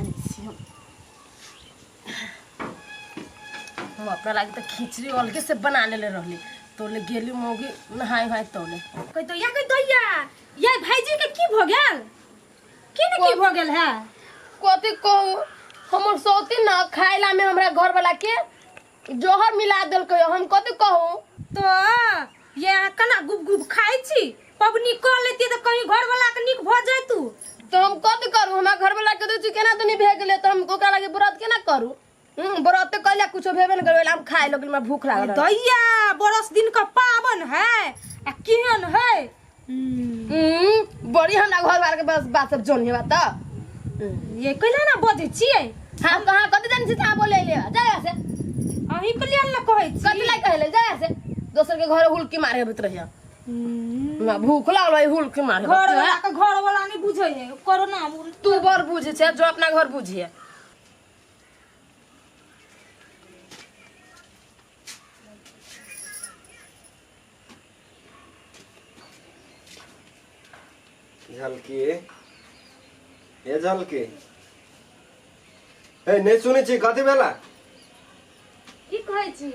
ले छी हम अपना लागे तो खिचड़ी अलगे से बना ले रहली तोले गेली मौगी नहाय भाई तोले कह तो या भाईजी के की भ गेल की भ गेल है कथी कहू हमर सौती ना खाइला में हमरा घर वाला के जोहर मिला देलकै हम कथी कहू तो ये कना गुब गुब खाइ छी पबनी क लेती त कहीं घर वाला के निक भ जायतू तो हम कथी करू हमरा घर वाला के दे केना तो नहीं भे गेले त हम ओकरा लागे व्रत केना करू व्रत कहला कुछो भेबे न करले हम खाए लगल हमरा भूख लागल दैया बरस दिन का पावन है आ केहन है बड़ी हमरा घर वाला के बस बात सब जोन हेबा त ये कहला ना बजे छिए हम कहां कथी जान छी ता बोले ले जा से अही के लिए न कहै छी कथी लाई कहले जा से दोसर के घर हुलकी मारे बित रहिया ना भूख लागल भाई हुलकी मारे घर वाला नहीं बुझै है कोरोना तू बर बुझे छे जो अपना घर बुझिए झलकी ए झलकी ए नहीं सुनी छी कथी भेला की कहै छी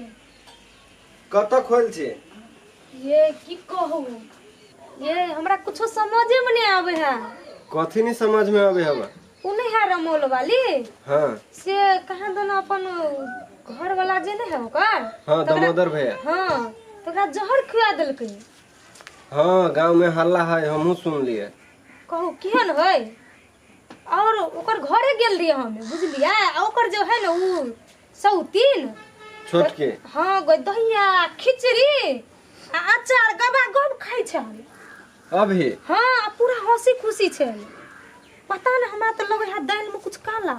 कत खोल छी ये की कहू ये हमरा कुछो समझे में नहीं आवे है कथी नहीं समझ में आवे हवा उ नहीं है रमोल वाली हां से कहां दोनों अपन घर वाला जे नहीं है ओकर हां दामोदर भैया हां तो का जहर खिया देलकै हां गांव में हल्ला है हमहू सुन लिए कहू केहन है और ओकर घरे गेल रही हम बुझलिया ओकर जो है ना उ सौतीन छोटके हां गो दहिया खिचड़ी आ अचार गबा गब खाइ छ अभी हां पूरा हंसी खुशी छै पता न हमरा त लगे है दाल में कुछ काला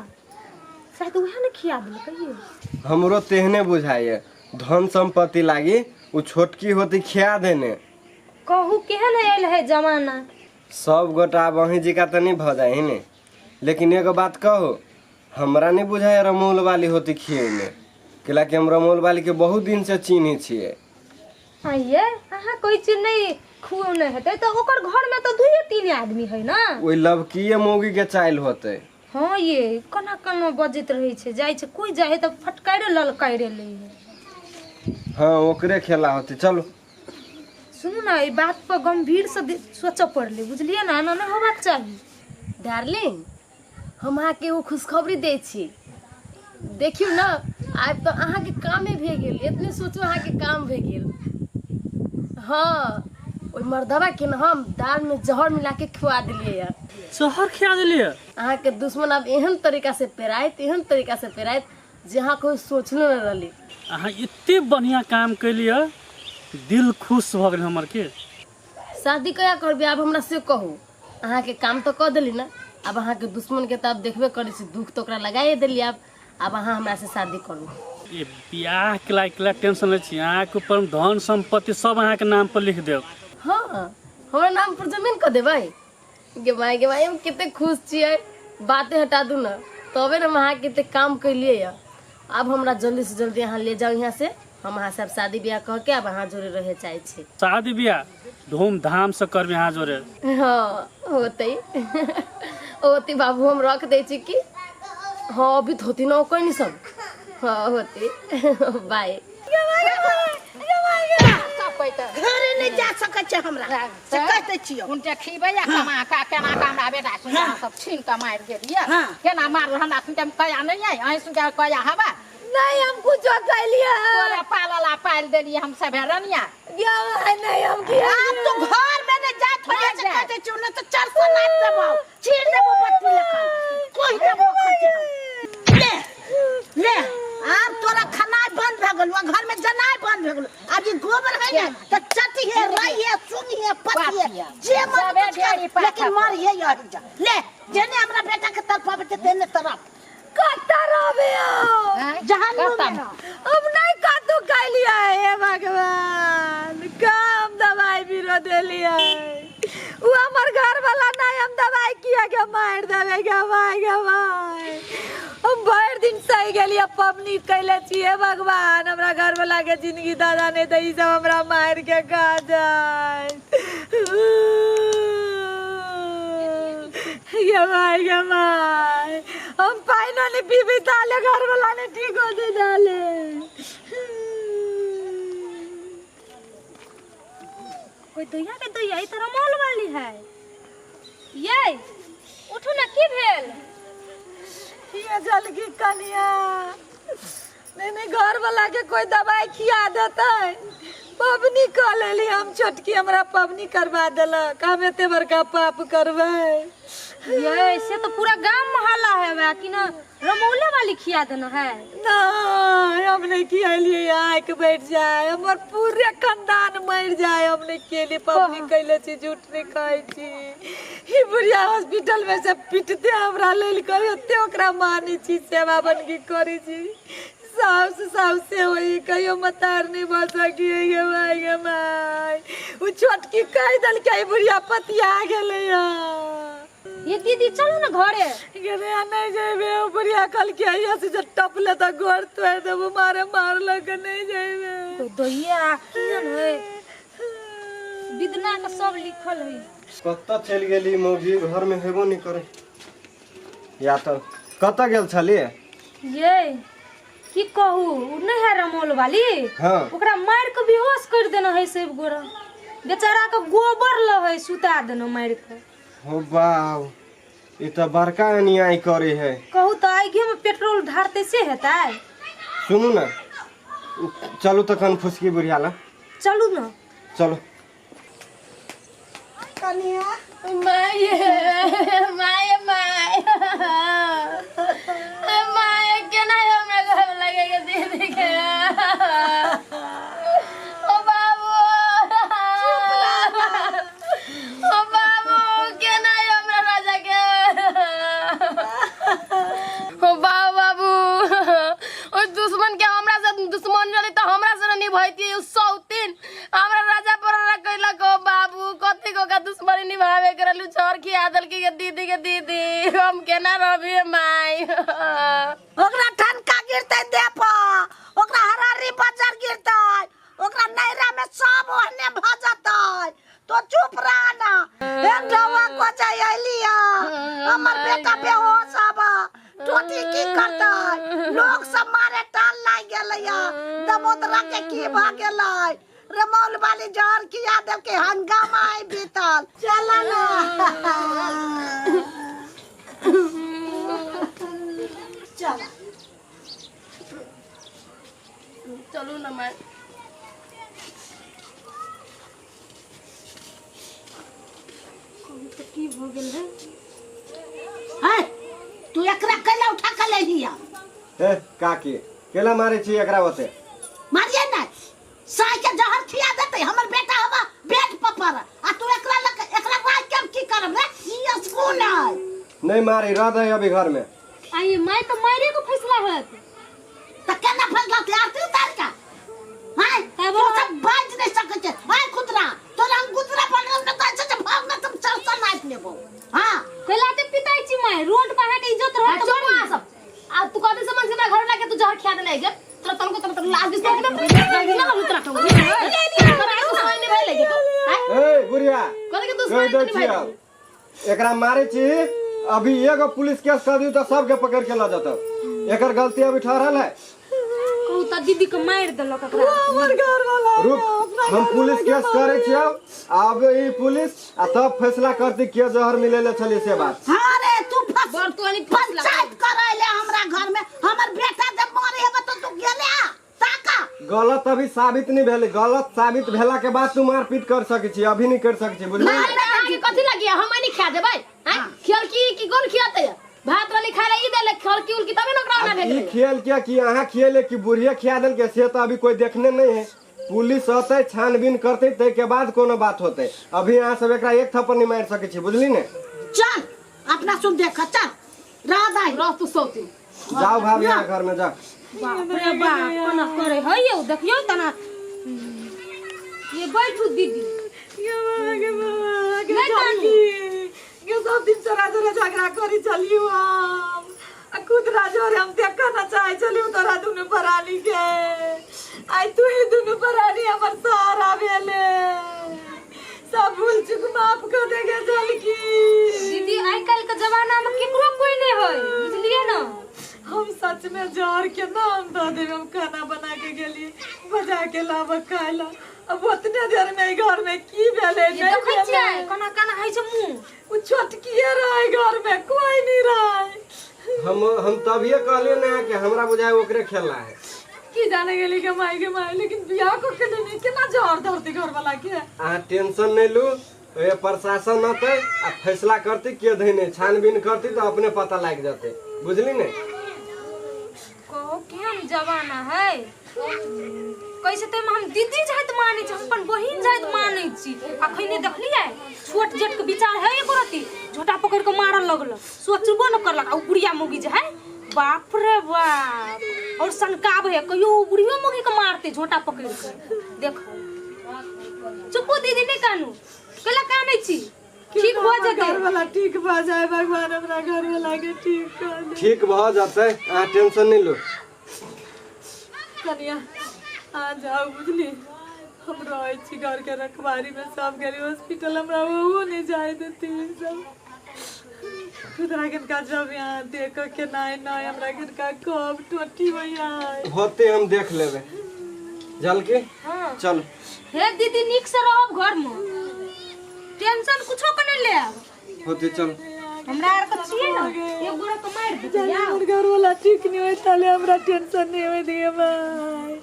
शायद वह ने खिया देल कहिए हमरो तेहने बुझाइए धन संपत्ति लागी उ छोटकी होती खिया देने कहू केहन आयल है जमाना सब गोटा वही जी का तो नहीं भ जाए ने लेकिन एगो बात कहो हमरा नहीं बुझाए रमोल वाली होती खिएने कैला कि हम रमोल वाली के बहुत दिन से चिन्ही छिए आइए अहाँ कोई चीज नहीं खुओ नहीं हेते तो ओकर घर में तो दुइये तीन आदमी है ना ओइ लवकीय मौगी के चाइल होते हां ये कना कना बजत रही छे जाय छे कोई जाए तो फटकारे ललकारे ले हां ओकरे खेला होते चलो सुनो ना ई बात पर गंभीर से सोच पड़ले बुझलिए ना ना होबाक चाहिए डार्लिंग हम अहाँ के वो खुशखबरी दै छी देखियो ना आज तो अहाँ के कामे भे गेल इतने सोचो अहाँ के काम भे गेल हाँ ओइ मर्दवा के ना हम दाल में जहर मिला के खिवा दिलिए यार जहर खिया दिलिए अहाँ के दुश्मन अब एहन तरीका से पेराइत जहाँ कोई सोचलो न रहली अहाँ इतने बढ़िया काम कैलिए दिल खुश भ गेल हमर के शादी कया करबे अब हमरा से कहू अहाँ के काम तो कर देली ना अब अहाँ के दुश्मन के तो अब देखबे करी से दुख तो ओकरा लगाए देली अब अहाँ हमरा से शादी करू ये बियाह के लायक टेंशन ले छी अहाँ के ऊपर धन संपत्ति सब अहाँ के नाम पर लिख देब हाँ हमारा नाम पर जमीन कर देबै गे भाई हम कितने खुश छिए बातें हटा दू ना तबे ना वहाँ कितने काम कैलिए अब हमरा जल्दी से जल्दी यहाँ ले जाओ यहाँ से हम अहाँ सब शादी ब्याह कह के अब अहाँ जोड़े रहे चाहे छे शादी ब्याह धूमधाम से करबे अहाँ जोड़े हाँ होते होती बाबू हम रख दे छी कि हाँ अभी धोती ना कोई नहीं सब हाँ होती बाय घरे नहीं जा सकै छै हमरा से कहते छियो उनके खीबे या कमा का केना हमरा बेटा सुना सब छीन के मार गेलिए केना मार हमरा सुन के कया नहीं है अहीं सुन के कया हवा नहीं हम कुछ कैलिए तोरे पालला पाल देलिए हम सब रनिया नहीं हम किया आप तो घर में नहीं जा थोड़े से कहते छियो न तो 400 नाप देबो छीन देबो पत्ती लखन कोई देबो खर्चे ले ले आप तोरा खनाई बंद भ गेल घर में जनाई बंद भ गेल अब ये गोबर है ना तो चटी है रही है सुनी है पत्ती है जे मन लेकिन मर ये जा ले जेने हमरा बेटा के तरफ आवे तेने तरफ कत्ता रबे जहानुम में अब नहीं कातू कैलिया हे भगवान काम दवाई बिरो देलिया वो हमर घर वाला नहीं हम दवाई किया के मार देवे के भाई हम भर दिन सही गेलिया पबनी कैले छिए भगवान हमरा घर वाला के जिंदगी दादा ने दई सब हमरा मार के खा जाए ये माय हम फाइनली बीबी डाले घर वाला ने ठीक हो दे डाले। कोई दैया के दैया ई तरह मोल वाली है। ये उठो ना की भेल? ये जल की कनिया मैंने घर वाला के कोई दवाई खिया देता है। पबनी कर लेली हम छोटकी हमरा पबनी करवा देलक। हम एते बड़का पाप करबै? ये से तो पूरा गांव मोहल्ला है वे कि ना रमौले वाली खिया देना है। नहीं हम नहीं खियालिए आँख बैठ जाए हमार पूरे खानदान मर जाए। हमने के लिए पबनी कैले छी झूठ नहीं खाई छी। ही बुढ़िया हॉस्पिटल में से पिटते हमरा लेल कहते ओकरा मानी छी सेवा बनगी करी छी। साउस से होई कहियो मतार नहीं बच सकी गे माय उ छोटकी कह दल के बुढ़िया पतिया गेले ये दीदी चलो ना घरे। गेले नहीं जेबे उ बुढ़िया कल के आइया से जब टपले त घर तोड़ देबो मारे मार लग नहीं जेबे। तो दैया किन है विदना का सब लिखल है। कत्ता चल गेली मौगी घर में हेबो नहीं करे या तो कत्ता गेल छलिए? ये की कहू नहीं है रमोल वाली। हाँ ओकरा मार के बेहोश कर देना है सब गोरा बेचारा के गोबर ल है सुता देना मार के। हो बाऊ ये तो बड़का अन्याय करे है। कहू तो आगे में पेट्रोल ढारते से हेता है। सुनू ना चलो तो कन फुसकी बुढ़िया ला चलू ना चलो। कनिया माय माय माय माय केना हमरा घर लगे के दीदी के। ओ बाबू ओ बाबू केना हमरा राजा के। ओ बाबू ओ दुश्मन के हमरा से दुश्मन रही तो हमरा से नहीं भइती उ सौतीन हमरा राजा पर कैलक। ओ बाबू कथी को का दुश्मनी निभावे करलु छोर की आदल की दीदी हम केना रहबी माय। ओकरा ठनका गिरते देप ओकरा हरारी बाजार गिरते ओकरा नैरा में सब ओहने भ जतै। तो चुप रह ना ए ढवा को जाइलिया हमर बेटा बेहोश हबा टोटी की करतै। लोग सब मारे टाल लाग गेलैया दमोदरा के की भ गेलै रमौल वाली जहर की यादव के हंगामा है बीतल। चला ना चला चलू ना माय। की हो गेल है? है तू एकरा कैला उठा के ले लिया ए काकी केला मारे छी एकरा होते मारिए ना साई के जहर खिया देते हमर बेटा हवा बेट पपर आ तू एकरा राज के की करब रे ये सुन नहीं मारी रह दे अभी घर में। आई मैं तो मारे को फैसला है त केना फैसला ते आरती उतार का हां तब सब बाज नहीं सके छे। हां कुतरा तोरा कुतरा पड़ल न त से भाव न तुम चरसा नाप लेबो। हां कैला ते पिताई छी मैं रोड पर हटे इज्जत रह छोड़ आ सब आ तू कदे समझ के मेरा घर लाके तू जहर खिया देले गे तोरा तनको तो लाज दिस के ना उतरा तो नहीं भाई लगे तो ए बुढ़िया कदे के कह दुश्मन दो नहीं छी भाई एकरा मारे छी अभी एगो पुलिस केस कर दी तो सबके पकड़ के ला जाता। एकर गलती अभी ठहरल है। कहू त दीदी के मार देलक एकरा। हमर घर वाला रुक हम पुलिस केस करे छी अब ई पुलिस आ तब फैसला करती के जहर मिलेले छली से बात। हां रे तू फस बर्तवानी पंचायत करैले हमरा घर में हमर बेटा जब मरे हेबे तो तू गेले ताका गलत अभी साबित नहीं भेले। गलत साबित भेला के बाद तू मारपीट कर सके छी अभी नहीं कर सके छी बुझली। की कथि लगी हम नहीं खा देबै हैं खेल की कोन खियाते भात वाली खाए ई देले खेल की उनकी तबे नकरा ना ई भेल खेल क्या कि यहाँ खेले कि बुढ़िया खिया दिल के से तो अभी कोई देखने नहीं है। पुलिस आते छानबीन करते ते के बाद कोनो बात होते। अभी यहाँ सब एकरा एक थप्पड़ नहीं मार सके छी बुझली ने। चल अपना सुन देख चल रह दाई रह तू सौती जाओ भाभी यहाँ घर में जा। बाप रे बाप कोना करे है ये देखियो तना ये बैठू दीदी ये सब दिन चरा झगड़ा करी चलियो हम खुद राजो रे हम देखा ना चाहे चलियो तोरा दुनु परानी के आई तू ही दुनु परानी हमर सहारा भेले सब भूल चुक माफ कर देगे जल की। दीदी आई कल के जमाना में केकरो कोई नहीं होय, बुझलिए ना। हम सच में जहर के नाम दे देवे, हम खाना बना के गेली बजा के लाब खाइला। अब उतने देर में घर में की भेले ये देखै छियै कोना कोना है छै मुंह, उ छोटकिए रहे घर में, कोई नहीं रहे। हम तभिए कहलिए ना कि हमरा बुझाए ओकरे खेला है। की जाने गेली के माई, लेकिन बियाह को के नहीं केना जहर धरती घर वाला के। अहाँ टेंशन नहीं लू, ये प्रशासन आते आ फैसला करती के धने छानबीन करती तो अपने पता लग जाते, बुझली ने। कहो केहन जमाना है, कैसे ते हम दीदी जाइत मानै छी, हम अपन बहिन जाइत मानै छी। अखने देखलियै छोट जेठ के विचार है एको रति झोटा पकड़ के मारल लगल, सोचबो न करलक। आ बुढ़िया मोगी जे है, बाप रे बाप, और सनकाब है कहियो बुढ़ियो मोगी के मारते झोटा पकड़ के। देख चुपो दीदी नहीं कानू केला कानै छी, ठीक भ जेतै घर वाला, ठीक भ जाए भगवान, हमरा घर वाला के ठीक कर दे। ठीक भ जाते, अहाँ टेंशन नहीं लो। कनिया आ जाओ, बुझली हम रहे छी घर के रखवारी में, सब गेली हॉस्पिटल, हमरा वो नहीं जाए देती सब। खुदरा किनका जब यहाँ देख के नहीं हमरा किनका कब टोटी हो होते हम देख लेबे जल के। हां चल हे दीदी निक से रहब घर में, टेंशन कुछो के नहीं ले। होते चल, हमरा आर के छिए ना एक गोरा के मार दे। घर वाला ठीक नहीं होता, हमरा टेंशन नहीं होई दिए भाई।